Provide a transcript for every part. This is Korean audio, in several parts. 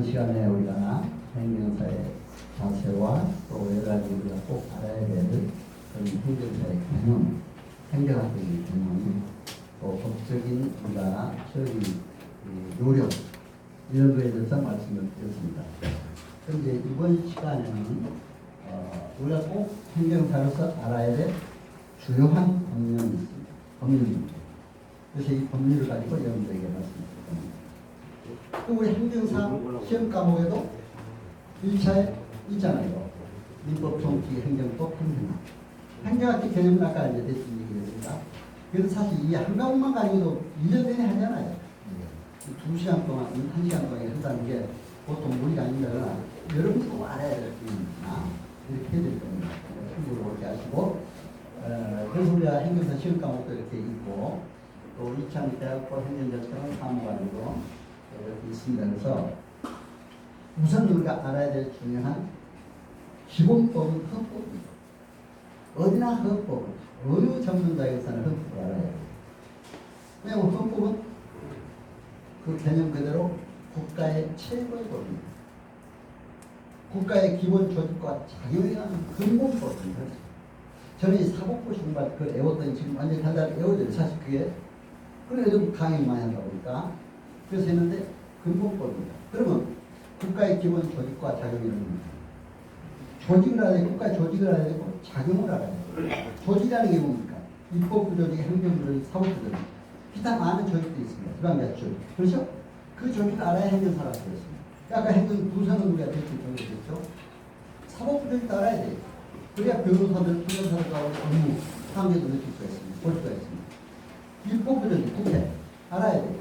시간에 우리가 행정사의 자세와 또 여러 가지 우리가 꼭 알아야 될 그런 행정사의 개념, 행정학적인 개념, 또 법적인 우리가 처리 요령 이런 거에 대해서 말씀을 드렸습니다. 그런데 이번 시간에는 우리가 꼭 행정사로서 알아야 될 주요한 법령이 있습니다. 법률입니다. 그래서 이 법률을 가지고 여러분들에게 말씀드립니다. 또 우리 행정사 시험 과목에도 1차에 있잖아요. 민법, 정치, 행정법, 행정학. 행정학적 개념은 아까 이제 대충 얘기했습니다. 그래서 사실 이 한 과목만 가지고도 1년 내내 하잖아요. 2시간 동안, 1시간 동안 한다는 게 보통 무리가 아닙니다. 여러분도 꼭 알아야 될 부분이나 이렇게 해야 될 겁니다. 참고로 그렇게 하시고, 그래서 우리가 행정사 시험 과목도 이렇게 있고, 또 2차 대학교 행정절차는 사무관이고, 이렇게 있습니다. 그래서 우선 우리가 알아야 될 중요한 기본법은 헌법입니다. 어디나 헌법은 어느 전문자에서는 헌법을 알아야 돼요. 왜냐하면 헌법은 그 개념 그대로 국가의 최고의 법입니다. 국가의 기본 조직과 작용에 관한 근본법입니다. 저는 이 사법부 중반 그걸 외웠더니 지금 완전히 단단히 외워져요. 사실 그게 그래도 강의 많이 한다 보니까 그래서 했는데 근본법입니다. 그러면 국가의 기본 조직과 작용이라는 겁니다. 조직을 알아야 되고 국가의 조직을 알아야 되고 작용을 알아야 되고 조직이라는 게 뭡니까? 입법부 조직, 행정부 조직, 사법부 조직 기타 많은 조직도 있습니다. 지방자치 조직. 그렇죠? 그 조직을 알아야 행정사라고 했습니다. 아까 행정부서는 우리가 대충 정해졌죠. 사법부 조직도 알아야 돼요. 그래야 변호사들, 판사들하고 업무, 판결도 느낄 수가 있습니다. 볼 수가 있습니다. 입법부 조직, 국회 알아야 돼요.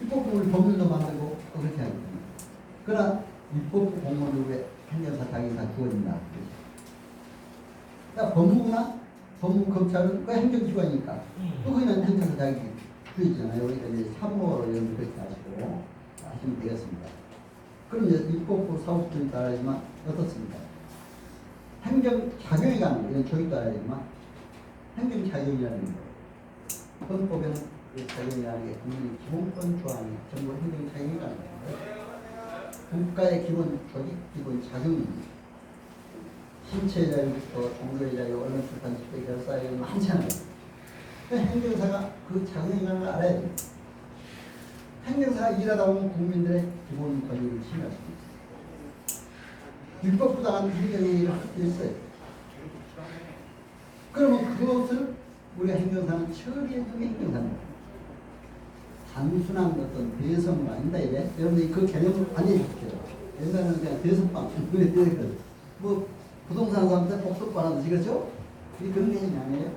입법부 우리 법률도 만들고 그렇게 하기 때문에. 그러나 입법부 공무원들의 행정사 자격이 다 주어진다. 그러니까 법무부나 법무검찰은 그 행정기관이니까 또 거기는 행정사 자격이 주어지잖아요. 그러니까 이제 참모로 이런 그렇게 하시고 하시면 되겠습니다. 그럼 이제 입법부 사법부는 알아야지만 어떻습니까? 행정작용에 관한 이런 조직도 알아야지만 행정작용이라는 거 헌법에는 그 작용이라는 게 국민의 기본권 조항이 전부 행정작용이 가는 거예요. 국가의 기본 조직, 기본 작용입니다. 신체의 자유부터 종교의 자유, 언론 출판, 집회, 결사유 많잖아요. 행정사가 그 작용이 가는 걸 알아야 돼요. 행정사가 일하다 보면 국민들의 기본 권익을 침해할 수 있어요. 율법부당한 행정의 일을 할 수 있어요. 그러면 그것을 우리 행정사는 처리해주는 행정사입니다. 단순한 어떤 대선은 아니다 이게. 여러분들이 그 개념을 완전히 바뀌어요. 옛날에는 그냥 대선방, 뭐 부동산 사람한테 복덕방 하듯이 그렇죠? 이게 그런 개념이 아니에요.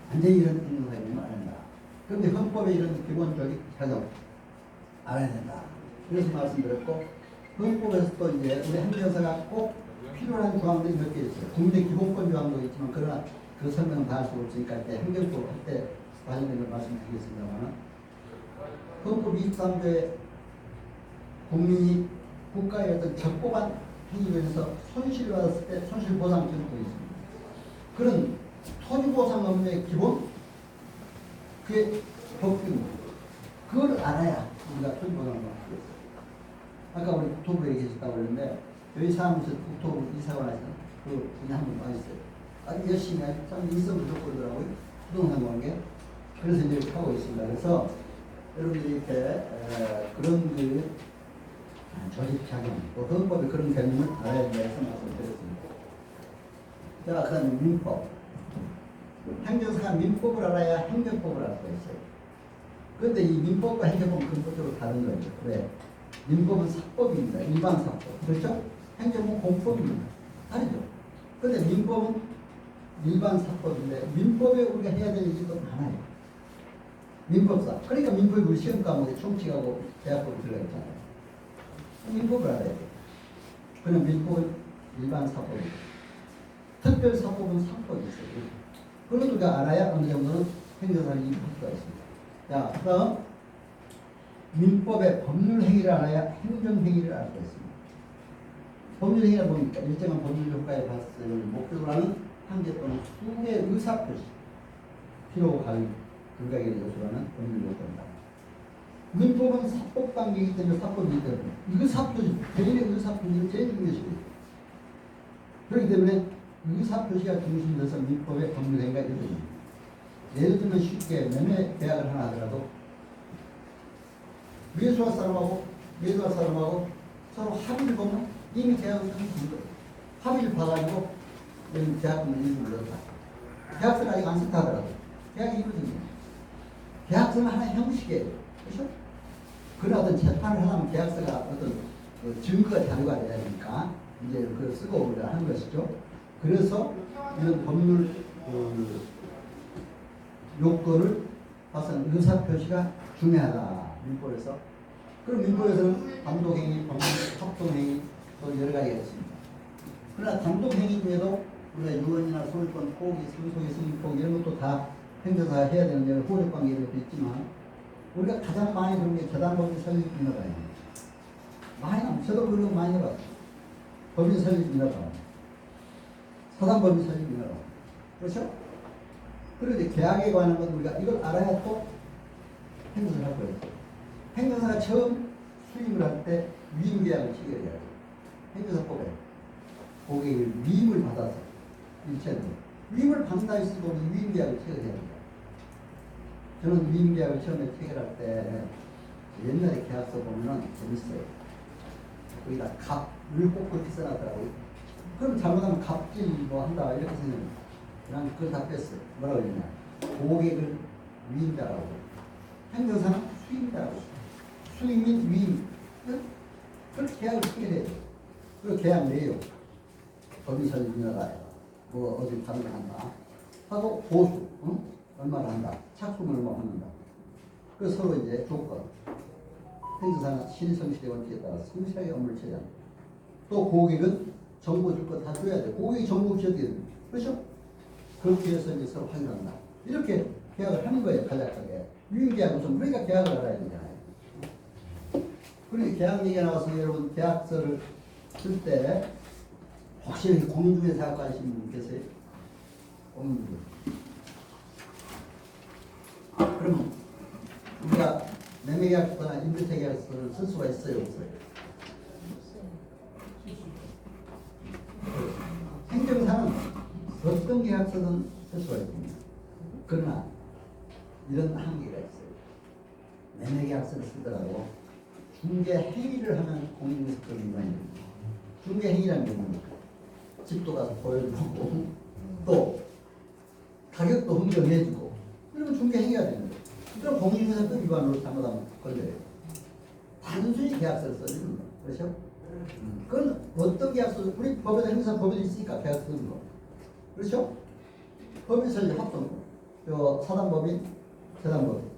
완전히 이런 행정사 개념을 안 한다. 그런데 헌법에 이런 기본적인 작용 알아야 된다. 그래서 말씀드렸고 헌법에서 또 이제 우리 행정사가 꼭 필요한 조항들이 몇 개 있어요. 국민의 기본권 조항도 있지만 그러나 그 설명은 다 할 수 없으니까 이제 행정법 할 때 관련된 걸 말씀드리겠습니다만 헌법 23조에 국민이 국가의 어떤 적법한 행위로 해서 손실을 받았을 때 손실보상제도가 있습니다. 그런 토지보상 업무의 기본 그게 법규입니다. 그걸 알아야 우리가 토지보상을 받고 있어요. 아까 우리 국토부 얘기하셨다고 그랬는데 여기 사무실 국토부 이사관 하시는 그 분이 한 분 와있어요. 아주 열심히 하시고 참 인성도 좋고 그러더라고요. 부동산 관계. 그래서 이제 하고 있습니다. 그래서 여러분들이 이렇게 그런 그 조직작용, 또 헌법에 그런 개념을 알아야 된다 해서 말씀드렸습니다. 자, 그다음 민법. 행정사가 민법을 알아야 행정법을 알 수가 있어요. 그런데 이 민법과 행정법은 근본적으로 다른 거죠. 왜? 민법은 사법입니다. 일반 사법. 그렇죠? 행정법은 공법입니다. 다르죠? 그런데 민법은 일반 사법인데 민법에 우리가 해야 될 일이 또 많아요. 민법사. 그러니까 민법이 우리 시험 과목에 총칙하고 대학법에 들어가 있잖아요. 민법을 알아야 돼요. 그냥 민법은 일반 사법이고 특별 사법은 사법이 있어요. 그걸 우리가 알아야 어느 정도는 행정사를 이해할 수가 있습니다. 자, 그 다음 민법의 법률 행위를 알아야 행정 행위를 알 수가 있습니다. 법률 행위가 뭡니까? 일정한 법률 효과의 발생을 목적으로 하는 한계 또는 수의 의사표시, 필요 가능 근각의 요소라는 법률 요건이다. 민법은 사법 단계이기 때문에 사법이기 때문에 의사표시, 개인의 의사표시를 제일 중요시해요. 그렇기 때문에 의사표시가 중심돼서 민법의 법률행위가 이루어집니다. 예를 들면 쉽게 매매 계약을 하나 하더라도 매수할 사람하고 서로 합의를 보면 이미 계약을 하는 거예요. 합의를 봐가지고 계약금을 일부를 넣었다. 계약서를 아직 안 썼다 하더라도 계약이 이루어집니다. 계약서는 하나의 형식이에요. 그렇죠? 그런 어떤 재판을 하려면 계약서가 어떤 증거 자료가 돼야 되니까 이제 그걸 쓰고 우리가 하는 것이죠. 그래서 이런 법률 요건을 봐서는 의사표시가 중요하다. 민법에서. 그럼 민법에서는 단독행위, 법률, 협동행위 또 여러 가지가 있습니다. 그러나 단독행위 중에도 우리가 유언이나 소유권, 포기, 상속의 승인포기 이런 것도 다 행정사 해야 되는 데 호적관계 이런 것도 있지만 우리가 가장 많이 들은 게 재단법인 설립 인허가예요. 많이 나옵니다. 저도 그런 거 많이 해봤어요. 법인 설립 인허가, 사단법인 설립 인허가. 그렇죠? 그리고 이제 계약에 관한 건 우리가 이걸 알아야 또 행정사를 할 거예요. 행정사가 처음 수임을 할 때 위임계약을 체결해야 돼요. 행정사법에 고객의 위임을 받아서 일체로 위임을 받는다 했어도 위임계약을 체결해야 됩니다. 저는 위임계약을 처음에 체결할 때 옛날에 계약서 보면은 재밌어요. 거기다 갑을 꼭 그렇게 써놨더라고요. 그럼 잘못하면 갑질 뭐 한다 이렇게 생각해요. 난 그걸 다 뺐어요. 뭐라고 그러냐. 고객을 위임자라고. 행정사는 수임자라고. 수임인 위임. 그렇게 계약을 체결해야 돼요. 그리고 계약 내용. 법인 설립 인허가 뭐 어디 가는 거 한다. 하고 보수. 얼마를 한다. 착수금을 얼마 받는다. 그래서 서로 이제 조건. 행정사는 신성실의 원칙에 따라 성실하게 업무를 처리한다. 또 고객은 정보 줄 거 다 줘야 돼. 고객이 정보 줘야 돼. 그렇죠? 그렇게 해서 이제 서로 확인한다. 이렇게 계약을 하는 거예요, 간략하게. 유인계약 우선, 그러니까 계약을 알아야 되잖아요. 그러니까 계약 얘기가 나와서 여러분 계약서를 쓸 때 혹시 여기 고민 중에 생각하시는 분 계세요? 고민 중. 그럼 우리가 매매계약서나 임대차계약서를 쓸 수가 있어요, 없어요? 행정사는 어떤 계약서든 쓸 수가 있습니다. 그러나 이런 한계가 있어요. 매매계약서를 쓰더라도 중개행위를 하면 공인중개사법 위반이 됩니다. 중개행위라는 게 뭡니까? 집도 가서 보여주고 또 가격도 흥정해주고 이러면 중개행위가 되는 거예요. 그럼 공인중개사법 위반으로 잘못하면 걸려요. 단순히 계약서를 써주는 거예요. 그렇죠? 그건 어떤 계약서, 우리 법에도 행사 법에도 있으니까 계약서 쓰는 거. 그렇죠? 법에서 이제 합성법, 사단법인, 재단법인.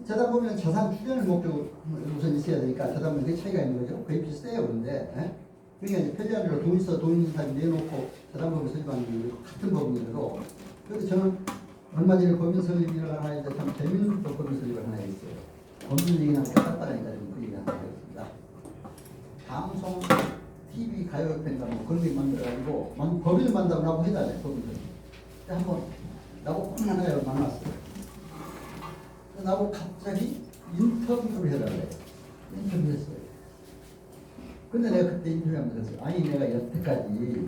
재단법인은 자산 출연을 목적으로 우선 있어야 되니까 재단법인 그 차이가 있는 거죠. 거의 비슷해요, 그런데. 그러니까 이제 표지안으로 돈 있어, 돈 있는 사람이 내놓고 재단법인 설립하는 게 같은 법인이라도. 그래서 저는 얼마 전에 법인 설립을 하나 했는데 참 재밌는 법인 설립을 하나 했어요. 법인 얘기는 까딱하니까 좀 그 얘기 하나 하겠습니다. 방송, TV, 가요협회인가 뭐 그런 게 만들어가지고 법인을 만들라고 해달래, 법인을. 한번 나보고 콩나나를 만났어요. 나보고 갑자기 인터뷰를 해달래. 인터뷰했어요. 근데 내가 그때 인터뷰하면서 그랬어요. 아니 내가 여태까지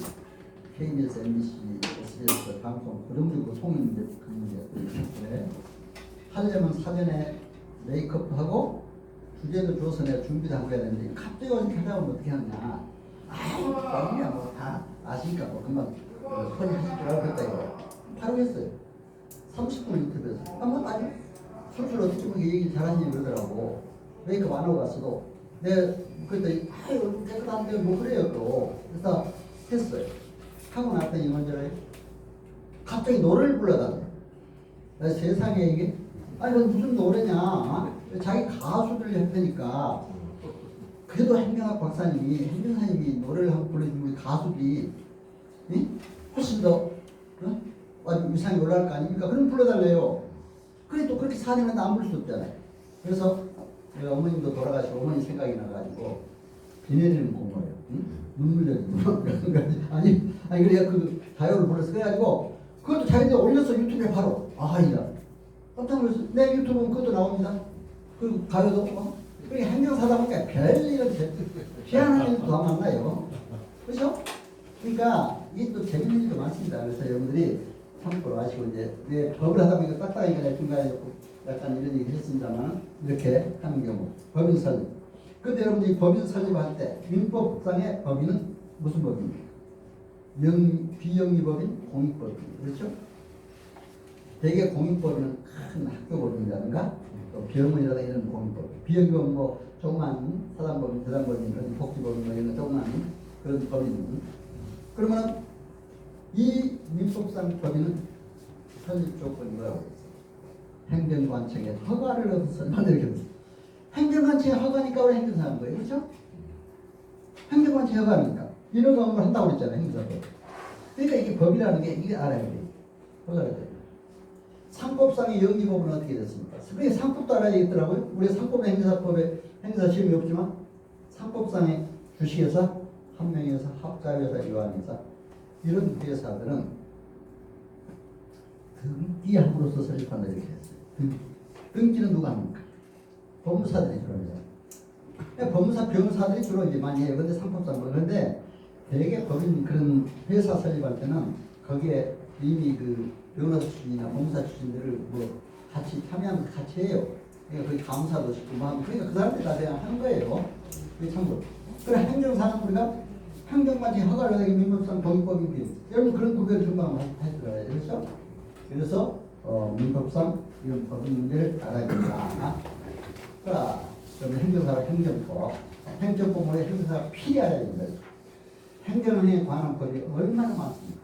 KBS, MBC, SBS 방송 고정적으로 송인데 그 문제 하려면 사전에 메이크업하고 주제도 줘서 내가 준비도 하고 해야 되는데 갑자기 어떻게 하자면 어떻게 하느냐. 아이 나중에 뭐 다 아시니까 뭐 금방 손이 하실 줄 알고 했다 이거야. 바로 했어요. 30분 인터뷰했어요. 한번 아니 술술 어떻게 보면 얘기 잘하니 그러더라고. 메이크업 안 하고 갔어도 내가 그때 아유 깨끗한데 뭐 그래요 또. 그래서 했어요. 하고 났더니 먼저 갑자기 노래를 불러달래. 나 세상에 이게 아니 그건 무슨 노래냐. 자기 가수들 협회니까 그래도 행정학 박사님이 행정사님이 노래를 한번 불러주면 가수들이 훨씬 더 아주 위상이 올라갈 거 아닙니까? 그럼 불러달래요. 그래 또 그렇게 4년은 안 부를 수 없잖아요. 그래서 어머님도 돌아가시고 어머니 생각이 나가지고 비 내리는 공부예요. 눈물 내리는 아니 그래야 그 가요를 불러서 그래가지고 그것도 자기들 올려서 유튜브에 바로 아 이제 깜짝 놀랐어. 내 유튜브는 그것도 나옵니다. 그리고 가요도 그러니까 행정사다 보니까 별일은 희한한 일도 다 만나요. 그렇죠? 그러니까 이게 또 재밌는 일도 많습니다. 그래서 여러분들이 참고로 아시고 이제 왜 법을 하다 보니까 딱딱하니까 중간에 약간 이런 얘기 했습니다만 이렇게 하는 경우 법인 설립. 근데 여러분들이 법인 설립할 때 민법상의 법인은 무슨 법입니까? 비영리법인, 공익법인. 그렇죠? 대개 공익법인은 큰 학교법인이라든가 또 병원이라든가 이런 공익법. 비영리법은 뭐 조그만 사단법인, 대단법인, 그런 복지법인 뭐 이런 조그만 그런 법인. 그러면 이 민법상 법인은 설립 조건이 뭐라고 했어요? 행정관청에 허가를 얻어서 만들게 됐어요. 행정관청에 허가니까 우리 행정사하는 거예요. 그렇죠? 행정관청에 허가니까 이런 업무를 한다고 그랬잖아요. 행정사법. 그러니까 이게 법이라는 게 이게 알아야 돼요. 허가가 돼요. 상법상의 영리법은 어떻게 됐습니까? 그게 상법도 알아야 되겠더라고요. 우리 상법의 행정사법에 행정사 시험이 없지만 상법상의 주식회사, 한명회사, 합자회사, 유한회사 이런 회사들은 등기함으로써 설립한다 이렇게 했어요. 등기는 누가 합니까? 법무사들이 주로 해요. 법무사, 변호사들이 주로 이제 많이 해요. 근데 상법상 그런데 대개 법인 그런 회사 설립할 때는 거기에 이미 그 변호사 출신이나 법무사 출신들을 뭐 같이 참여하면서 같이 해요. 그러니까 거기 감사도 시키고 뭐 그러니까 그 사람들이 다 그냥 하는 거예요. 그게 참고. 그래 행정사는 우리가 행정관청에 허가를 얻기 민법상 공익법인 비율. 여러분 그런 구별을 금방 해들어야 돼요. 그렇죠? 그래서 민법상 이런 법인 문제를 알아야 된다. 자, 그러면 행정사와 행정법. 행정법문에 행정사가 필히 알아야 된다. 행정에 관한 법이 얼마나 많습니까?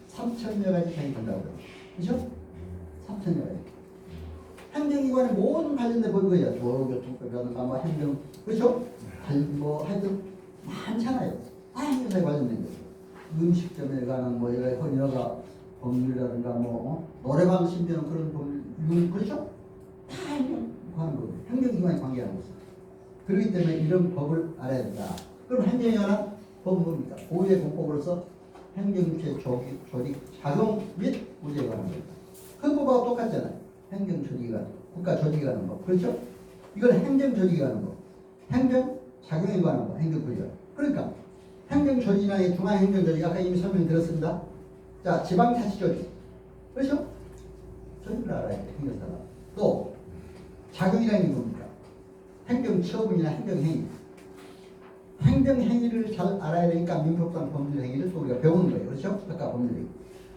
3,000여 가지 정이 된다고 그래요. 그렇죠? 3,000여 가지. 행정기관의 모든 관련된 법이 거예요. 도로교통법이라든가 뭐 행정, 그렇죠? 뭐 하여튼 많잖아요. 다 행정사에 관련된 거죠. 음식점에 관한 뭐 여러 법률이라든가 뭐 노래방 심지어는 그런 법률, 그렇죠? 다 행정 관한 법. 행정기관에 관계하는 것입니다. 그렇기 때문에 이런 법을 알아야 된다. 그럼 행정에 관한 법은 뭡니까? 고유의 공법으로서 행정주체 조직, 작용 및 우제에 관한 겁니다. 헌법하고 똑같잖아요. 행정조직이 국가 조직에 관한 법. 그렇죠? 이건 행정조직에 관한 법. 행정작용에 관한 법. 행정구조. 그러니까 행정조직이나 중앙행정조직 아까 이미 설명드렸습니다. 자, 지방자치조직. 그렇죠? 조직을 알아야 돼. 행정사가. 또 작용이라는 게 뭡니까? 행정처분이나 행정행위. 행정행위를 잘 알아야 되니까 민법상 법률행위를 또 우리가 배우는 거예요. 그렇죠? 아까 법률행위.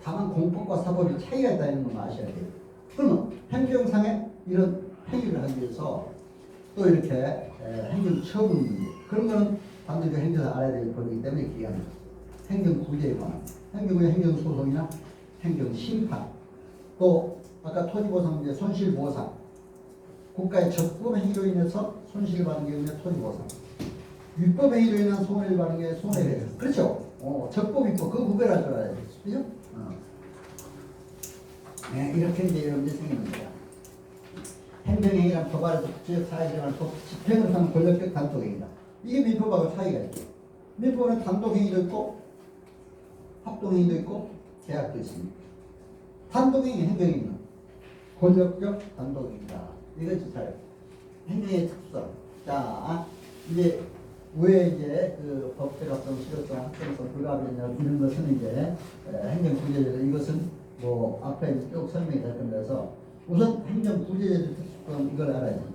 다만 공법과 사법이 차이가 있다는 걸 아셔야 돼요. 그러면 행정상의 이런 행위를 하기 위해서 또 이렇게 행정처분 문제 그런 거는 반드시 행정사 알아야 될 법이기 때문에 기하는 행정구제에 관한 행정구제 행정소송이나 행정심판 또 아까 토지보상 문제 손실보상 국가의 적법 행위로 인해서 손실을 받은 경우에 토지보상 위법 행위로 인한 손해를 받는 게 손해배상. 그렇죠? 적법 위법 그 구별할 줄 알아야 되겠죠. 그죠? 네, 이렇게 이제 여러분들이 생기는 거야. 행정행위란 법안에서 지역 사회적인 집행을 하는 권력적 단독행위다. 이게 민법하고 차이가 있죠. 민법은 단독행위도 있고 합동행위도 있고 계약도 있습니다. 단독행위, 행정행위는 권력적 단독행위다. 이것이 차이. 행정의 특성. 자, 이제 왜 이제 그 법제각성, 실효성, 합성성, 불가합의냐 이런 것은 이제 행정구제제도 이것은 뭐 앞에 쭉 설명이 될 건데서 우선 행정구제제도 특성 이걸 알아야 됩니다.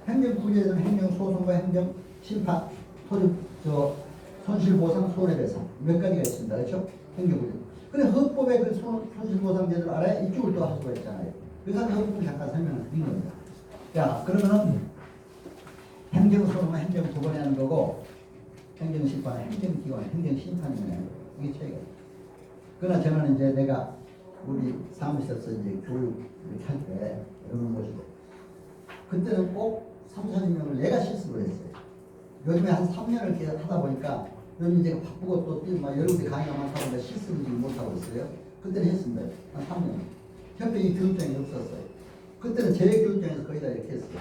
행정구제제는 행정소송과 행정심판, 손실보상, 손해배상 몇 가지가 있습니다. 그렇죠? 행정구제. 근데 헌법의 그 손실보상제도를 알아야 이쪽을 또 할 수가 있잖아요. 그래서 헌법을 잠깐 설명을 드린 겁니다. 자, 그러면은 행정소송은 행정 두 번에 하는 거고 행정심판은 행정기관, 행정심판이 하는 거예요. 이게 차이가 있어요. 그러나 저는 이제 내가 우리 사무실에서 이제 교육을 할 때 여러분 모시고 그때는 꼭 3, 40명을 내가 실습을 했어요. 요즘에 한 3년을 이렇게 하다 보니까 요즘 이제 바쁘고 또 뛰고 막 여러분들이 강의가 많다 보니까 실습을 지금 못하고 있어요. 그때는 했습니다. 한 3년. 협회 이 교육장이 없었어요. 그때는 제 교육장에서 거의 다 이렇게 했어요.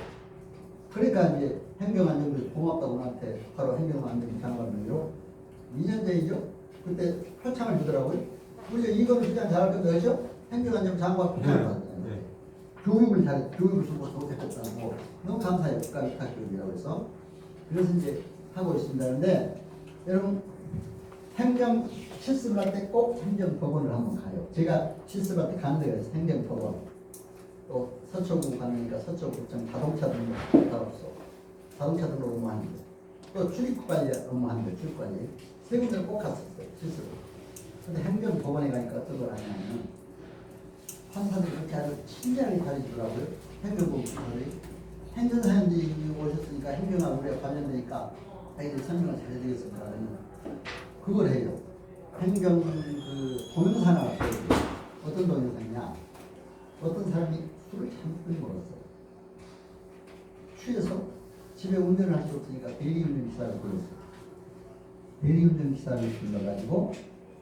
그러니까 이제 행정안전부 고맙다고한테 바로 행정안전부 장관으로 2년 전이죠. 그때 표창을 주더라고요. 우리가 이거는 수장 잘할 건데 그렇죠? 행정안전부 장관 표창을 받았잖아요. 교육을 잘해, 교육을 주고 좋겠다고 너무 감사해요. 국가위탁교육이라고 해서. 그래서 이제 하고 있습니다. 그런데 여러분 행정 실습을 할 때 꼭 행정법원을 한번 가요. 제가 실습할 때 가는 데가 있어요. 행정법원. 또 서초구 가니까 서초구청 자동차 등록 다 없어. 자동차 등록 업무하는데 또 출입국 관리 업무하는데 출입국 관리 세 군데를 꼭 갔었어요. 실습을. 근데 행정법원에 가니까 어떤 걸 하냐면 판사들이 그렇게 아주 친절하게 가르치더라고요. 행정법원들이 행정사연들이 오셨으니까 행정하고 우리가 관련되니까 자기들 설명을 잘 해드리겠습니다. 그걸 해요. 행정 그 동영상을 앞에 어떤 동영상이냐? 어떤 사람이 술을 잘못 먹었어. 취해서 집에 운전을 할 수 없으니까 대리운전 기사를 불렀어. 대리운전 기사를 불러가지고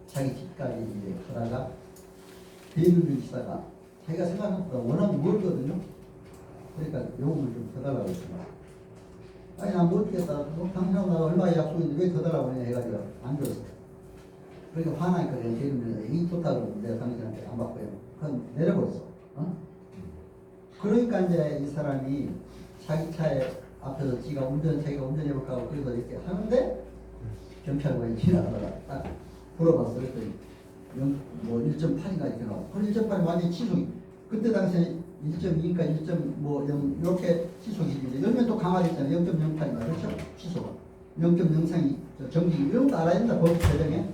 자기 집까지 이제 가다가 대리운전 기사가 자기가 생각한 것보다 워낙 멀거든요. 그러니까 요금을 좀 더 달라고 했습니다. 아니 난 못 주겠다. 당신하고 나가 얼마 약속인데 왜 더 달라고 하냐 해가지고 안 줬어요. 그러니까 화나니까 그냥 대리운전에서 이 좋다고 내가 당신한테 안 받고요. 그건 내려버렸어. 어? 그러니까 이제 이 사람이 자기 차에 앞에서 자기가 운전해볼까 하고 그래서 이렇게 하는데 경찰관이 지나가다가 딱 물어봤어. 그랬더니 뭐 1.8인가 이렇게 나오고 그 1.8이 완전히 취소이. 그때 당시에 1.2인가 1.0 이렇게 취소기인데 열면 또 강화됐잖아요. 0.08인가 그렇죠? 취소가 0.03이 정지 이런 거 알아야 된다. 법 제정에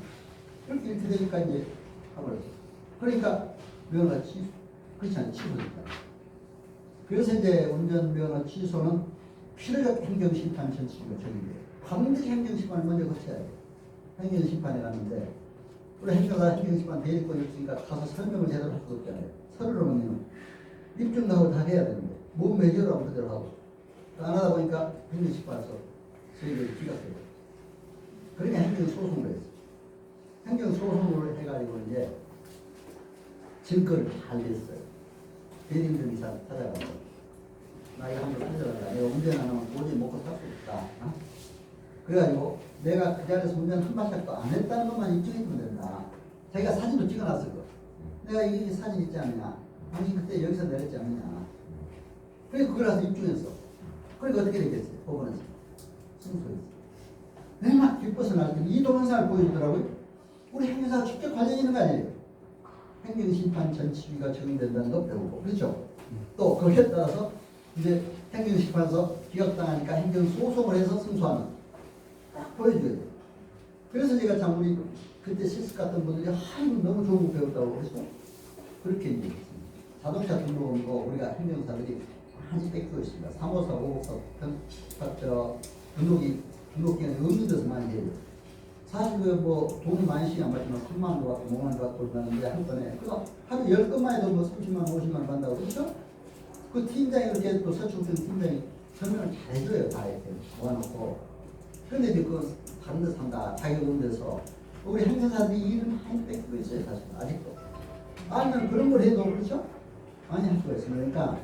그렇게 이렇게 되니까 이제 가버렸어. 그러니까 면허가 그렇지 않아요. 취소됐다. 그래서 이제 운전면허 취소는 필요적 행정심판 전치가 적용돼요. 반드시 행정심판을 먼저 거쳐야 돼요. 행정심판에 갔는데 우리 행정심판 대리권이 없으니까 가서 설명을 제대로 할 수 없잖아요. 서류로 보면 입증도 하고 다 해야 되는데 몸 매겨라고 그대로 하고 안 하다 보니까 행정심판에서 저희들이 찍었어요. 그러니까 행정소송을 했어요. 행정소송을 해가지고 이제 증거를 잘 냈어요. 대리운전 기사 찾아가서 나 이거 한번 찾아가자. 내가 운전 안 하면 도저히 먹고 살 수 없다. 어? 그래가지고 내가 그 자리에서 운전 한 발짝도 안 했다는 것만 입증해주면 된다. 자기가 사진도 찍어놨을 거. 내가 이 사진 있지 않느냐. 당신 그때 여기서 내렸지 않느냐. 그래서 그걸 가서 입증했어. 그러니까 어떻게 되겠어요? 법원에서 승소했어. 내가 막 뒷벗어 나왔더니 이 동영상을 보여주더라고요. 우리 행정사가 직접 관련 있는 거 아니에요. 행정심판 전치가 적용된다는 거 배우고 그렇죠? 또 거기에 따라서 이제 행정심판에서 기각당하니까 행정소송을 해서 승소하는 딱 보여줘야 돼요. 그래서 제가 참 우리 그때 실습 갔던 분들이 아이고 너무 좋은 거 배웠다고 그래서 그렇게 얘기했습니다. 자동차 등록은거 우리가 행정사들이 많이 뺏기고 있습니다. 3호사, 5호사 등록기간이 없는 데서 많이 해요. 사실 뭐 돈이 많이 쓰지 안 받지만 3만 원 받고 5만 원 받고 그러는데 한 번에 그래서 하루 10건만 해도 뭐 30만 원, 50만 원 받는다고 그렇죠? 그 팀장이 이렇게 또 서초구청 팀장이 설명을 잘 해줘요. 다 이렇게 모아놓고. 그런데 이제 그 다른 데서 한다. 자기가 온 데서 우리 행정사들이 일을 많이 뺏기고 있어요. 사실 아직도. 아니면 그런 걸 해도 그렇죠? 많이 할 수가 있습니다. 그러니까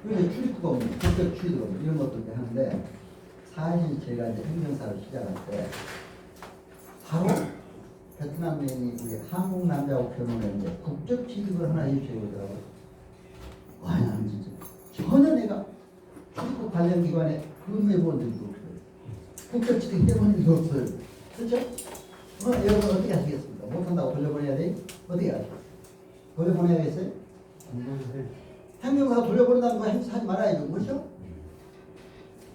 그래서 출입구가 없는 국적 출입구가 없는 이런 것도 이제 하는데 사실 제가 이제 행정사를 시작할 때 바로 베트남 여인이 우리 한국 남자하고 결혼했는데 국적 취득을 하나 해주셔야 되더라고요. 와, 나는 진짜 전혀 내가 출입국 관련 기관에 근무해 본 적도 없어요. 국적 취득 해본 적도 없어요. 그렇죠? 여러분 어떻게 하시겠습니까? 못한다고 돌려보내야 돼? 어떻게 하죠? 돌려보내야겠어요? 행정사가 돌려보낸다는 거 행사하지 말아야죠. 그렇죠?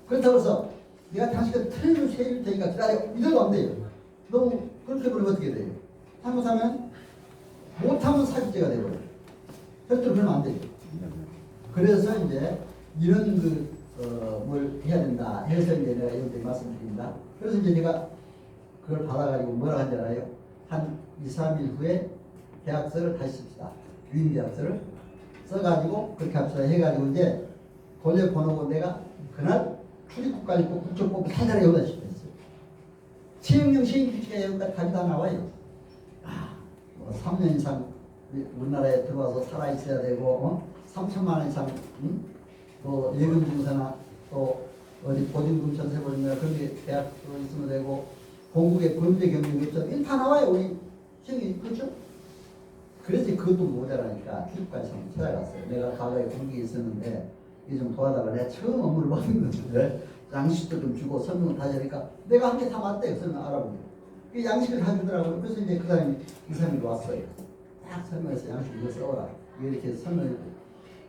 그렇다고 해서 내가 당신한테 틀림을 세일 테니까 기다려. 이래도 안 돼요. 너무 그렇게 버리면 어떻게 돼요? 잘못하면 못하면 사기죄가 되버려요. 절대로 그러면 안 돼요. 그래서 이제 이런 뭘 해야 된다 해서 이제 내가 이렇게 말씀드립니다. 그래서 이제 제가 그걸 받아가지고 뭐라 한지 알아요? 한 2, 3일 후에 계약서를 다시 씁시다. 유인 계약서를 써가지고 그렇게 합시다 해가지고 이제 돌려보내고 내가 그날 출입국관리법 국적법 사자를 여기다 시켰어요. 시행령 시행규칙에 여기까지 다 나와요. 뭐 3년 이상 우리나라에 들어와서 살아있어야 되고 3천만 원 이상 또 예금 증서나 또 어디 보증금 전세보증이나 그런 게 계약서 있으면 되고 공국의 범죄 경력이 없어도 다 나와요. 우리 시행이 그렇죠? 그래서 그것도 모자라니까 출입관리 찾아갔어요. 내가 과거에 공국에 있었는데 이게 좀 도와달라. 내가 처음 업무를 받는 건데 양식도 좀 주고 설명을 다 하니까 내가 한 게 다 맞대요. 설명 알아보고. 그 양식을 다 주더라고요. 그래서 이제 그 사람이 이사님이 왔어요. 딱 설명해서 양식 이거 써라. 이렇게 해서 설명했고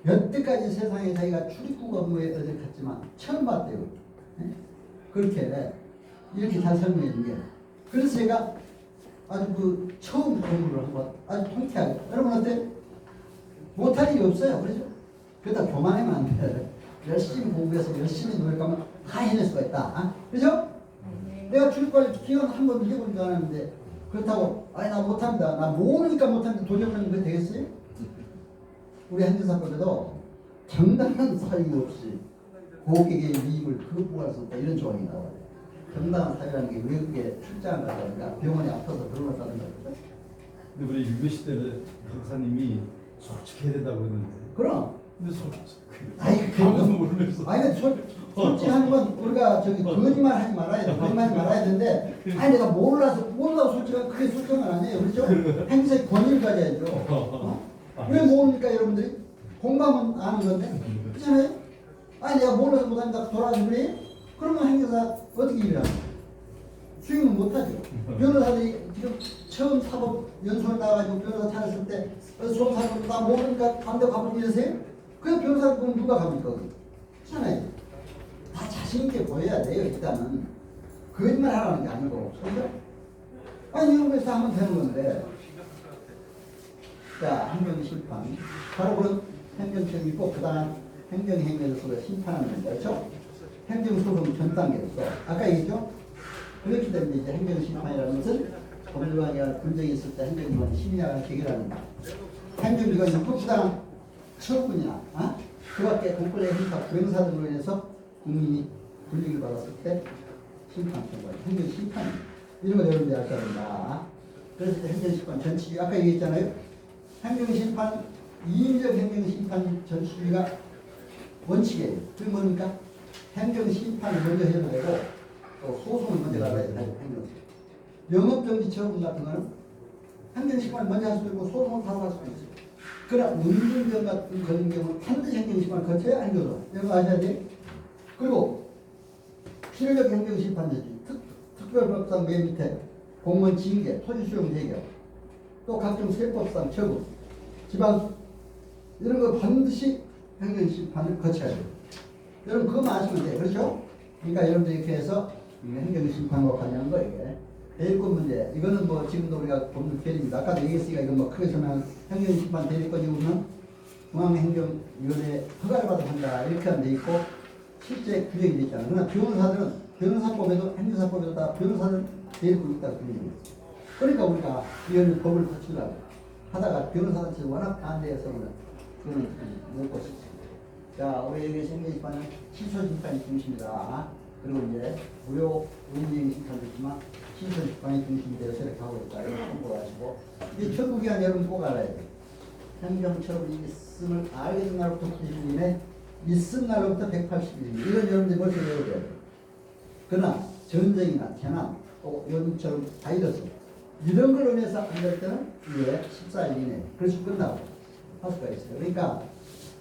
여태까지 세상에 자기가 출입국 업무에 어딜 갔지만 처음 봤대요. 네? 그렇게 이렇게 잘 설명해 준 게. 그래서 제가 아주 그 처음 공부를 한번 아주 통쾌하게. 여러분 어때? 못할 일이 없어요. 그렇죠? 그러다 교만하면 안 돼. 열심히 공부해서 열심히 노력하면 다 해낼 수가 있다. 그죠? 내가 출입과를 기원 한 번도 해본 줄 알았는데 그렇다고 아니 나 못합니다. 나 모르니까 못합니다. 도전하는 거 되겠어요? 우리 행정사건에도 정당한 사유 없이 고객의 이익을 극복할 수 없다 이런 조항이 나와요. 정당한 사유라는 게 외국에 출장을 가다니까 병원에 아파서 병원을 가는 거거든. 근데 우리 유교 시대에 박사님이 솔직해야 된다고 그러는데. 그럼. 근데 솔직히. 아니 아무도 모르면서. 아니 솔직한 건 우리가 저기 거짓말 하지 말아야 돼. 거짓말 하지 말아야 되는데 아니 내가 몰라서 솔직한 그게 솔직한 건 아니에요. 그렇죠? 행사의 권위를 가져야죠. 왜 모르니까 여러분들이 공부하면 아는 건데 그렇잖아요? 아니 내가 몰라서 못한다 돌아가는 거니? 그러면 행사 어떻게 일을 하냐? 수행은 못하죠. 변호사들이 지금 처음 사법 연수를 나가지고 변호사 찾았을 때 수험사들 나 모르니까 반대 가면 이러세요? 그 변호사 그럼 누가 갑니까? 그렇잖아요. 다 자신있게 보여야 돼요. 일단은 거짓말 하라는 게 아니고 그죠? 아니 이런 거에서 하면 되는 건데 자 행정심판 바로 그런 행정처이 있고 그 다음 행정행위에서 심판하는 겁니다. 그렇죠? 행정소송 전 단계로서 아까 얘기했죠? 그렇기 때문에 이제 행정심판이라는 것은 법률관계가 분쟁이 있을 때 행정기관이 심리학을 해결하는 거. 행정기관이 부당한 처분이나 그 밖에 공권의 행사 부행사 등으로 인해서 국민이 불이익을 받았을 때 심판처벌, 행정심판 이런 거 여러분들이 아셔야 된다. 그래서 행정심판 전치주의 아까 얘기했잖아요. 행정심판 이인적 행정심판 전치주의가 원칙이에요. 그게 뭡니까? 행정심판을 먼저 해도 되고 또 소송을 먼저 가야 돼요. 영업정지 처분 같은 거는 행정심판을 먼저 할 수도 있고 소송을 바로 할 수도 있어요. 그러나 운전병 같은 그런 경우는 반드시 행정심판을 거쳐야 행정소. 이런 거 아셔야 돼요. 그리고 필요적 행정심판제지 특별법상 맨 밑에 공무원 징계, 토지수용 재개 또 각종 세법상 처분 지방 이런 거 반드시 행정심판을 거쳐야 돼요. 여러분 그거만 아시면 돼요. 그렇죠? 그러니까 여러분들 이렇게 해서 행정심판과 관련한 거 이게 대리권 문제 이거는 뭐 지금도 우리가 법률 계획입니다. 아까도 얘기했으니까 이건 뭐 크게 설명한 행정심판 대리권이 보면 중앙행정위원회 허가를 받아 한다 이렇게 돼 있고 실제 규정이 돼 있잖아요. 그러나 변호사들은 변호사법에도 행정사법에도 다 변호사들 대리권이 있다고 규정이 돼 있어요. 그러니까 우리가 이런 법을 거치려고 하다가 변호사한테 워낙 반대해서 그거는 못 고쳤어요. 자, 우리 여기 행정심판은 시소심판이 중심이다. 그리고 이제 무료 운행심판도 있지만 시소심판이 중심이 되어서 이렇게 하고 있다. 이렇게 공부하시고 이 철구기한 여러분 꼭 알아야 돼요. 행정처분이 있음을 알게 된 날부터 90일이네 있은 날부터 180일 이건 여러분들이 벌써 외워야 돼요. 그러나 전쟁이나 재난 또 요즘처럼 바이러스 이런 걸로 인해서 안 될 때는 이게 14일 이내 그래서 끝나고 할 수가 있어요. 그러니까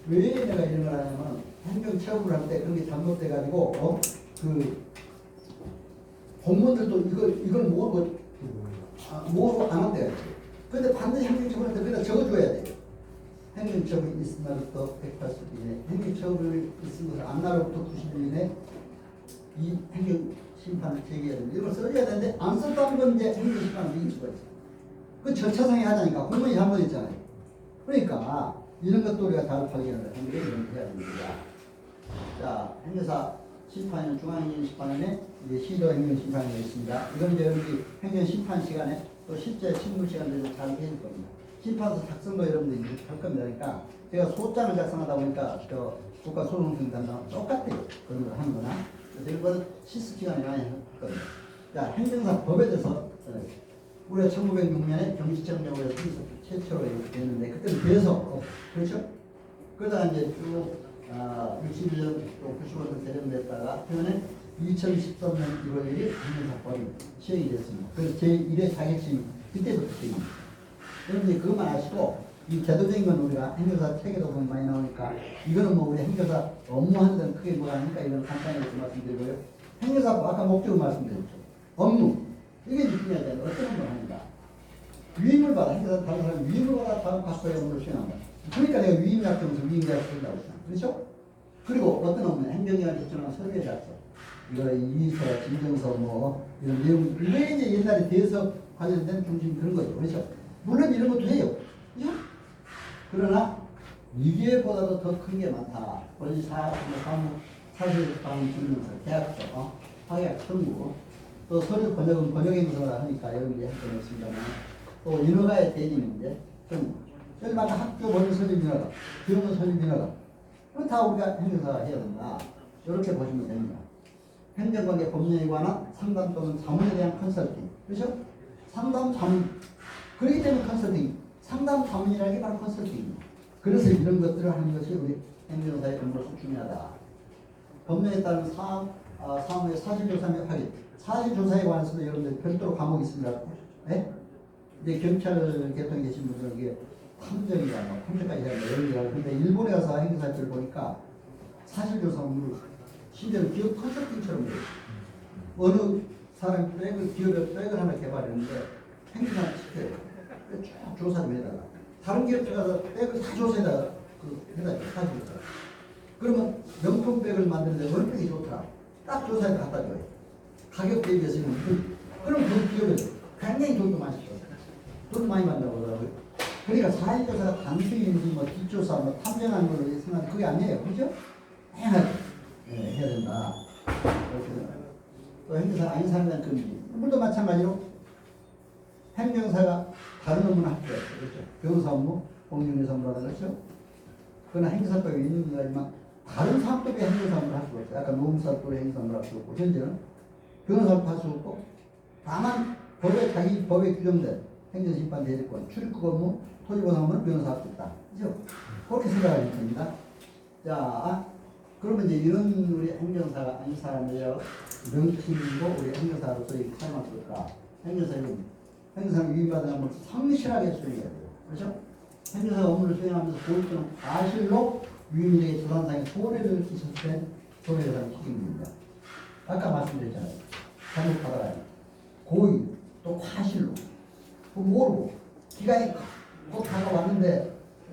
왜 내가 이런 걸 하냐면 행정처분을 할 때 그런 게 잘못돼가지고 그 공무원들도 이걸 모르고 안 한대요. 근데 반드시 행정처분할 때 그냥 적어줘야 돼요. 행정처분이 있은 날부터 180일 이내 행정처분이 있은 것은 안 날부터 90일 이내 이 행정심판을 제기해야 됩니다. 이걸 써줘야 되는데 안 썼다는 건 이제 행정심판을 이길 수가 있어요. 그 절차상에 하자니까 공무원이 잘못했잖아요. 그러니까 이런 것도 우리가 잘 발견을 해야 됩니다. 자, 행정사 심판은 중앙행정심판원에 이제 시도행정심판이 있습니다. 이건 이제 여러분들이 행정심판 시간에 또 실제 실무 시간들도 잘 해줄 겁니다. 심판서 작성도 여러분들이 할 겁니다. 그러니까 제가 소장을 작성하다 보니까 저 국가소송심판랑 똑같아요. 그런 걸 하는 거나. 그래서 이거는 실습 시간에 많이 할 겁니다. 자, 행정사 법에 대해서 우리가 1906년에 경시청령으로 해서 최초로 됐는데 그때는 계속 그렇죠? 그러다가 이제 쭉 61년 또 95년 개정됐다가 최근에 2013년 1월 1일 행정사법이 시행이 됐습니다. 그래서 제1회 자격증 그때부터 시행입니다. 여러분들이 그것만 아시고 이 제도적인 건 우리가 행정사 책에도 보면 많이 나오니까 이거는 뭐 우리 행정사 업무하는 데는 크게 뭐가 아니니까 이건 간단히 좀 말씀드리고요. 행정사 아까 목적을 말씀드렸죠. 업무 이게 중요해야 되는데 어떤 업무를 합니다. 위임을 받아 행정사 다른 사람 위임을 받아 다음 과거의 업무를 수행한다. 그러니까 내가 위임약정에서 위임계약서 쓴다고 했잖아. 그렇죠? 그리고 어떤 업무는 행정기관 제출한 서류에 작성 이거 이의서, 진정서 뭐 이런 내용 이게 이제 옛날에 대해서 관련된 중심 그런 거죠. 그렇죠? 물론 이런 것도 해요. 그죠? 그러나 이게보다도 더 큰 게 많다. 권리사, 사실 사무 증명서, 계약서, 확약 청구, 또 서류 번역행서라 하니까 여기 이제 할건 없습니다만 또 인허가의 대리 문제, 청구. 여기 아까 학교 번역 설립 인허가, 병원 설립 인허가. 그건 다 우리가 행정사가 해야 된다. 이렇게 보시면 됩니다. 행정관계 법령에 관한 상담 또는 자문에 대한 컨설팅. 그렇죠? 상담 자문. 그렇기 때문에 컨설팅. 상담 자문이라는 게 바로 컨설팅입니다. 그래서 이런 것들을 하는 것이 우리 행정사의 업무로서 중요하다. 법령에 따른 사무의 사실조사 및 확인. 사실조사에 관해서도 여러분들 별도로 과목이 있습니다. 네? 이제 경찰 계통에 계신 분들은 이게 탐정이라 뭐 탐정까지 해야 돼요. 근데 일본에 가서 행정사를 보니까 사실조사 업무를 심지어 기업 컨설팅처럼 해요. 어느 사람 기업에 백을 하나 개발했는데 행정사를 시켜요. 쭉 조사 좀 해달라. 다른 기업에 가서 백을 다 조사해다가 해달라. 사실조사. 그러면 명품 백을 만드는데 어느 백이 좋더라. 딱 조사해 갖다 줘요. 가격 대비해서 그럼 그 기업에 굉장히 돈도 많이 줘. 돈 많이 받는다고 그러더라고요. 그러니까 사실조사가 단순히 무슨 뭐 뒷조사, 뭐 탐정하는 걸로 생각하면 그게 아니에요. 그죠? 해야 된다. 또 행정사 아닌 사람들은 금지. 물도 마찬가지로 행정사가 다른 업무는 할 수가 없어요. 그렇죠? 변호사 업무, 공인중개사 업무라는 그렇죠? 그러나 행정사법에 있는 거지만 다른 사업법에 행정사 업무를 할 수가 없어요. 아까 노무사법에 행정사 업무를 할 수 없고 현재는 변호사법 할 수 없고 다만 자기 법에 규정된 행정심판 대리권, 출입국 업무, 토지보상 업무는 변호사 할 수 있다. 그렇죠? 그렇게 생각하시면 됩니다. 자, 그러면 이제 이런 우리 행정사가 아닌 사람이요 명칭이고 우리 행정사로서 이렇게 사용할 수 있다. 행정사는 위임받은 업무를 성실하게 수행해야 돼요. 그렇죠? 행정사 업무를 수행하면서 고의점 과실로 위임에게 재산상의 손해를 끼쳤을 때 손해배상 책임입니다. 아까 말씀드렸잖아요. 잘못 받아가요. 고의 또 과실로 모르고 기간이 곧 다가왔는데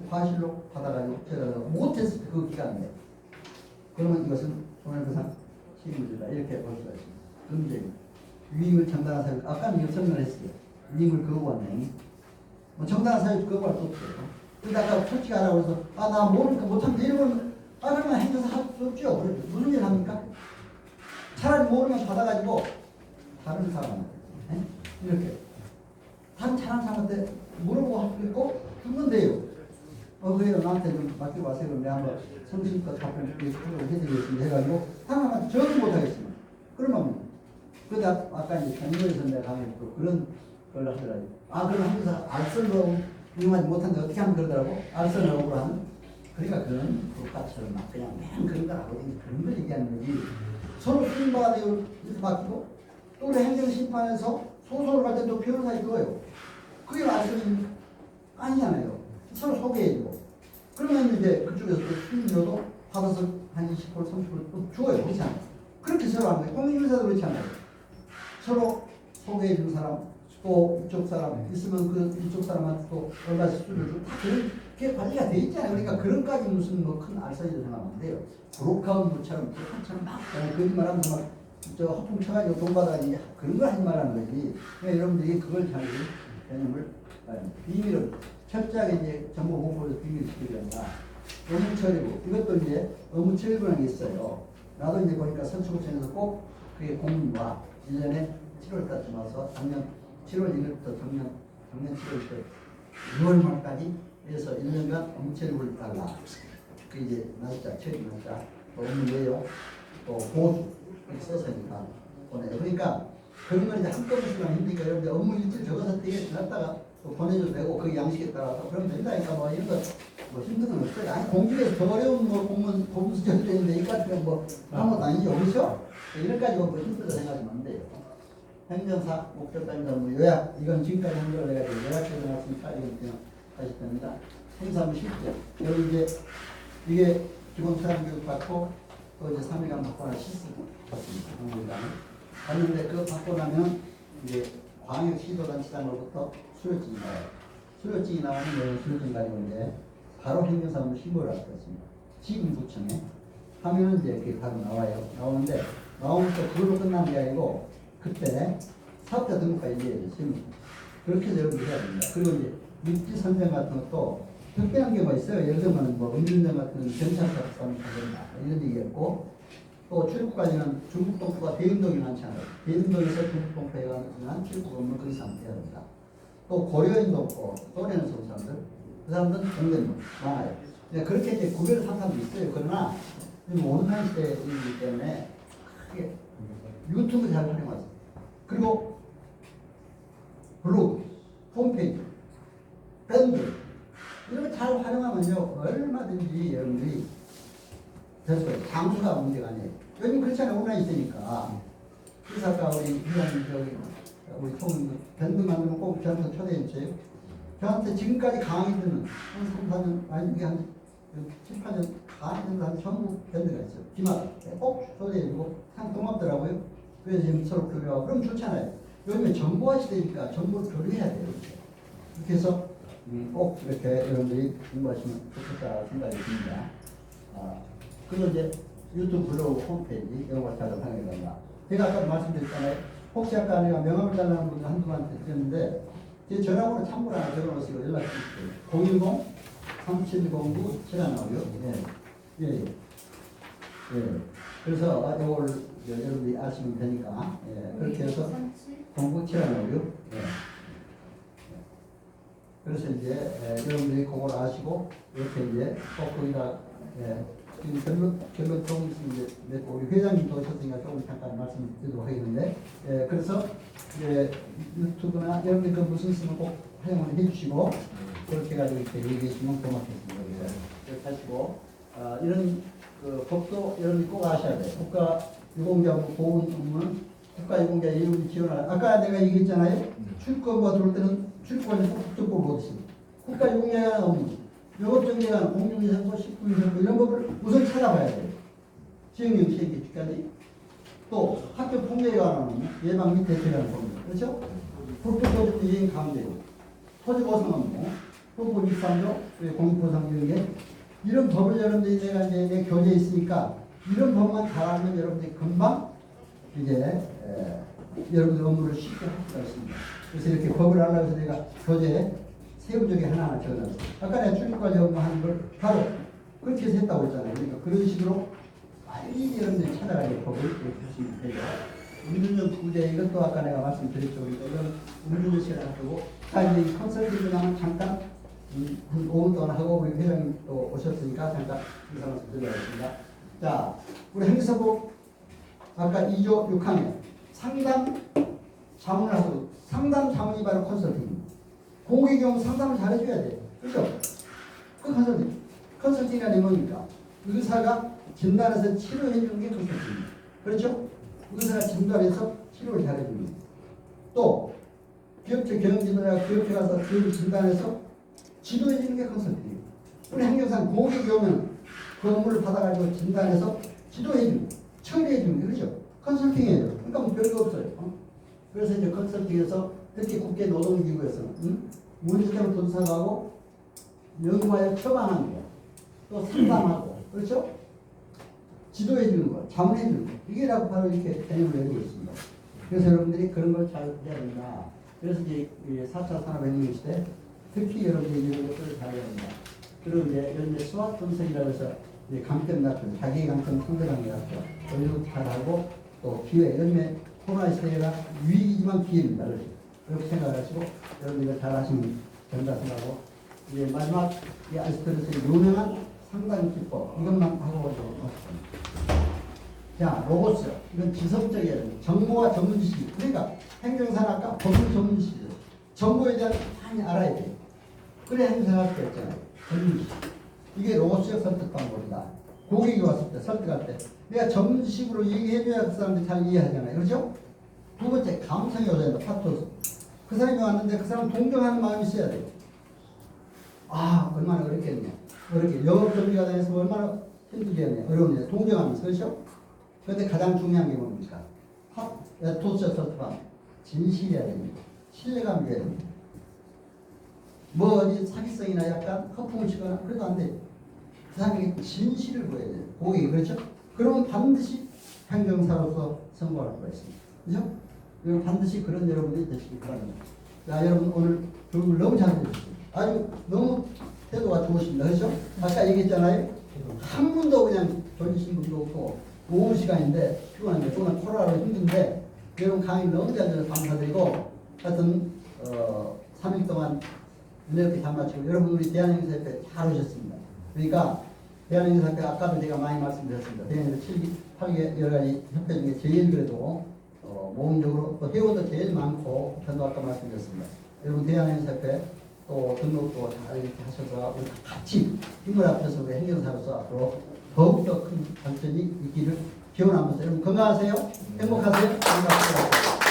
과실로 받아가지고 제가 못했을 때 그 기간인데 그러면 이것은 손해배상 책임을 진다. 이렇게 볼 수가 있습니다. 금지입니다. 위임을 정당한 사유, 아까는 이거 설명을 했어요. 위임을 거부하네. 뭐 정당한 사유 거부할 수 없어요. 근데 아까 솔직히 하라고 해서 나 모르니까 못하면 이러면 그러면 행정사 할 수 없죠. 무슨 일 합니까? 차라리 모르면 받아가지고 다른 사람한테 이렇게 다른 잘하는 사람한테 물어보고 할 수 있고 주면 돼요. 그래요. 나한테 좀 맡기고 와세요. 그럼 내가 한번 성실껏 답변 해드리겠습니다. 해가지고 하나만 적응 못하겠습니다. 그러면 근데 아까 이제 경로에서 내가 가면 또 그런 걸 하더라고요. 그럼 항상 알선로 이용하지 못하는데 어떻게 하면 그러더라고? 알선으로 하는. 그러니까 그런 국가처럼 막 그냥 맨 그런 걸 하고 그런 걸 얘기하는 거지. 서로 수임받아 이렇게 맡기고 또 우리 행정심판에서 소송을 갈 때 또 변호사 있고요. 그게 알선이 아니잖아요. 서로 소개해주고. 그러면 이제 그쪽에서 또 수임료도 받아서 한 20%, 30% 또 줘요. 그렇지 않아요? 그렇게 서로 하는 거예요. 공인중개사도 그렇지 않아요? 서로 소개해준 사람, 또 이쪽 사람 있으면 그 이쪽 사람한테 또 얼마씩 수를 주고 다 그렇게 관리가 돼 있잖아요. 그러니까 그런까지 무슨 뭐 큰 알선이도 생각하면 안 돼요. 브로커처럼 막 거짓말하면서 막 허풍 쳐가지고 돈 받아야지 그런 걸 하지 말라는 거지. 그러니까 여러분들이 그걸 잘 개념을 비밀을 철저하게 이제 정보 공부를 비밀시키려고 한다. 업무처리부 이것도 이제 업무처리부라는 게 있어요. 나도 이제 보니까 선수구청에서 꼭 그게 공무와 1년에 7월까지 와서 작년 7월 1일부터 작년 7월 6월 말까지 해서 1년간 업무처리부를 달라. 그 이제 날짜, 처리 날짜, 또 업무 내용, 또 보수 이렇게 써서니까 보내요. 그러니까 그런 걸 이제 한꺼번에 쓰면 힘드니까 여러분들 업무 일지 적어서 되게 지났다가 또 보내줘도 되고 그 양식에 따라서 그러면 된다니까 뭐 이런 거 뭐 힘든 건 없어요. 아니 공직에서 더 어려운 뭐 공문 수정이 되는데 이까지 뭐 아무것도 아니죠. 그렇죠? 이런까지 뭐 힘들다 생각하면 안 돼요. 행정사 목적단위다 뭐 요약 이건 지금까지 한 거를 내가 요약해서 말씀드리니까 하실 겁니다. 행사하면 쉽죠. 여기 이제 이게 기본 수양교육 받고 또 이제 3일간 받고 나 실습 받습니다. 한국이라는. 갔는데 그거 받고 나면 이제 광역시도단체장으로부터 수료증이 나와요. 수료증이 나오면 수료증 가지고 이제 바로 행정사무소 신고를 할 수 있습니다. 지금구청에 하면은 이제 그게 바로 나와요. 나오는데 나오면 또 그걸로 끝나는 게 아니고 그때 사업자 등록까지 이제 해야 돼요. 그렇게 해서 여러분들 해야 됩니다. 그리고 이제 육지 선정 같은 것도 특별한 경우가 있어요. 예를 들면 뭐 음주운전 같은 경찰차 사무소나 이런 데 있고 또 출국까지는 중국 동포가 대림동이 많잖아요. 대림동에서 중국 동포에 가는 출국 없는 그 이상 해야 됩니다. 또 고려인도 없고 소련에서 온 사람들 그 사람들은 정전도 많아요. 그렇게 이제 구별을 한 사람도 있어요. 그러나 지금 온라인 시대이기 때문에 크게 유튜브 잘 활용하세요. 그리고 블로그, 홈페이지, 밴드 이런 거 잘 활용하면요 얼마든지 여러분들이 될 거예요. 장수가 문제가 아니에요. 요즘 그렇잖아요. 온라인 있으니까. 그래서 아까 우리 위원님 저기 우리 총 밴드 만들면 꼭 저한테 초대해 주세요. 저한테 지금까지 강의 듣는 한 3, 4년 아니 이게 한 7, 8년 강의 듣는 한 전부 밴드가 있어요. 기마다 꼭 초대해 주고 참 고맙더라고요. 그래서 지금 서로 교류하고 그럼 좋잖아요. 요즘에 정보화 시대니까 정보를 교류해야 돼요. 이렇게 해서 꼭 이렇게 여러분들이 공부하시면 좋겠다 생각이 듭니다. 그리고 이제 유튜브 블로그 홈페이지 이런 걸 잘 활용해 간다. 제가 아까 말씀드렸잖아요. 혹시 아까 내가 명함을 달라는 분들 한두 분한테 드렸는데 제 전화번호 참고로 하나 적어놓으시고 연락 주십시오. 010-3709-7156. 예. 예. 예. 그래서 이걸 여러분들이 아시면 되니까 예. 그렇게 해서 09-7156. 예. 그래서 이제 여러분들이 그걸 아시고 이렇게 이제 꼭 거기다 지금 결론 조금 있으면 이제 우리 회장님도 오셨으니까 조금 잠깐 말씀드리도록 하겠는데 그래서 이제 유튜브나 여러분들 그 무슨 쓰면 꼭 활용을 해주시고 그렇게 가지고 이렇게 얘기해 주시면 고맙겠습니다. 그렇게 하시고 이런 그 법도 여러분이 꼭 아셔야 돼요. 국가 유공자 보훈 업무는 국가 유공자 예우를 지원하라. 아까 내가 얘기했잖아요. 출국과 들어올 때는 출국을 꼭 듣고 보겠습니다. 국가 유공자가 업무 영업정리관, 공중위생부, 식품위생부 이런 법을 우선 찾아봐야 돼요. 시행령 시행규칙까지 또 학교 폭력에 관한 예방 및 대처라는 법입니다. 그렇죠? 불법소득 이행 강제고 토지보상 업무, 후보 23조, 공익보상 이런 게 이런 법을 여러분들이 내가 이제 내 교재에 있으니까 이런 법만 잘 알면 여러분들이 금방 이제 여러분들 업무를 쉽게 할 수가 있습니다. 그래서 이렇게 법을 알려고 해서 내가 교재에 세부적인 하나하나 적어놨어요. 아까 내가 출입까지 업무하는 걸 바로 그렇게 해서 했다고 했잖아요. 그러니까 그런 식으로 빨리 여러분들이 찾아가지고 법을 이렇게 하시면 되죠. 음주운전 구제 이것도 아까 내가 말씀드렸죠. 그러니까 이건 음주운전 시간을 하고 자 이제 이 컨설팅 그냥 잠깐 한 5분 동안 하고 우리 회장님 또 오셨으니까 잠깐 인사 말씀 드리겠습니다. 자 우리 행사부 아까 2조 6항에 상담 자문을 하고 상담 자문이 바로 컨설팅입니다. 고객의 경우 상담을 잘 해줘야 돼요. 그렇죠? 그 컨설팅. 컨설팅이라는 뭡니까? 의사가 진단해서 치료해주는 게 컨설팅입니다. 그렇죠? 의사가 진단해서 치료를 잘해줍니다. 또 기업체 경영지도자 기업체 가서 그 진단해서 지도해주는 게 컨설팅입니다. 우리 행정상 고객이 오면 그 업무를 받아가지고 진단해서 지도해주는 처리해주는 게 그렇죠? 컨설팅이에요. 그러니까 뭐 별거 없어요. 그래서 이제 컨설팅에서 특히 국제 노동기구에서는 문제점을 분석하고 연구하여 처방하는 거, 또 상담하고, 그렇죠? 지도해 주는 거, 자문해 주는 거, 이게라고 바로 이렇게 개념을 내리고 있습니다. 그래서 여러분들이 그런 걸 잘 해야 된다. 그래서 이제 4차 산업혁명 시대 특히 여러분들이 이런 것들을 잘 해야 된다. 그리고 이제 이런 스와트 분석이라고 해서 강점 낮춤, 자기 강점 상대방의 약점, 이런 거 잘하고 또 기회, 요즘에 코로나 시대가 위기지만 기회입니다. 그렇게 생각하시고 여러분들 잘 하시면 된다 생각하고 이제 마지막 이 아리스토텔레스의 유명한 상당 기법 이것만 하고 자 로고스 이건 지성적이어야 됩니다. 정보와 전문 지식 그러니까 행정산학과 법률 전문 지식이죠. 정보에 대한 많이 알아야 돼요. 그래야 행정산학과 있잖아요. 전문 지식 이게 로고스의 설득 방법이다. 고객이 왔을 때 설득할 때 내가 전문 지식으로 얘기해줘야 그 사람들이 잘 이해하잖아요. 그렇죠? 두 번째 감성이 오야 된다. 파토스 그 사람이 왔는데 그 사람 동경하는 마음이 있어야 돼요. 아, 얼마나 어렵겠냐. 어렵게. 영업 정리가 되면서 얼마나 힘들겠냐. 어려운데. 동정하면서. 그렇죠? 그런데 가장 중요한 게 뭡니까? 에토스 설득함. 진실이어야 됩니다. 신뢰감이 돼야 됩니다. 뭐 어디 사기성이나 약간 허풍을 치거나 그래도 안 돼. 그 사람에게 진실을 보여야 돼요. 고객이. 그렇죠? 그러면 반드시 행정사로서 성공할 수가 있습니다. 그렇죠? 여러분 반드시 그런 여러분들이 되시기 바랍니다. 자, 여러분 오늘 교육을 너무 잘해주셨습니다. 아주 너무 태도가 좋으십니다. 그렇죠? 아까 얘기했잖아요. 한 분도 그냥 돌리신 분도 없고 오후 시간인데 피곤한데 또는 코로나로 힘든데 여러분 강의 너무 잘 들어서 감사드리고 하여튼 3일 동안 이렇게 잘 마치고 여러분 우리 대한행사협회 잘 오셨습니다. 그러니까 대한행사협회 아까도 제가 많이 말씀드렸습니다. 대한행사 7기, 8개 여러 가지 협회 중에 제일 그래도 모험적으로 또 회원도 제일 많고 저도 아까 말씀드렸습니다. 여러분 대한행사협회 또 등록도 잘 이렇게 하셔서 우리 같이 힘을 합쳐서 우리 행정사로서 앞으로 더욱더 큰 발전이 있기를 기원하면서 여러분 건강하세요. 행복하세요. 반갑습니다.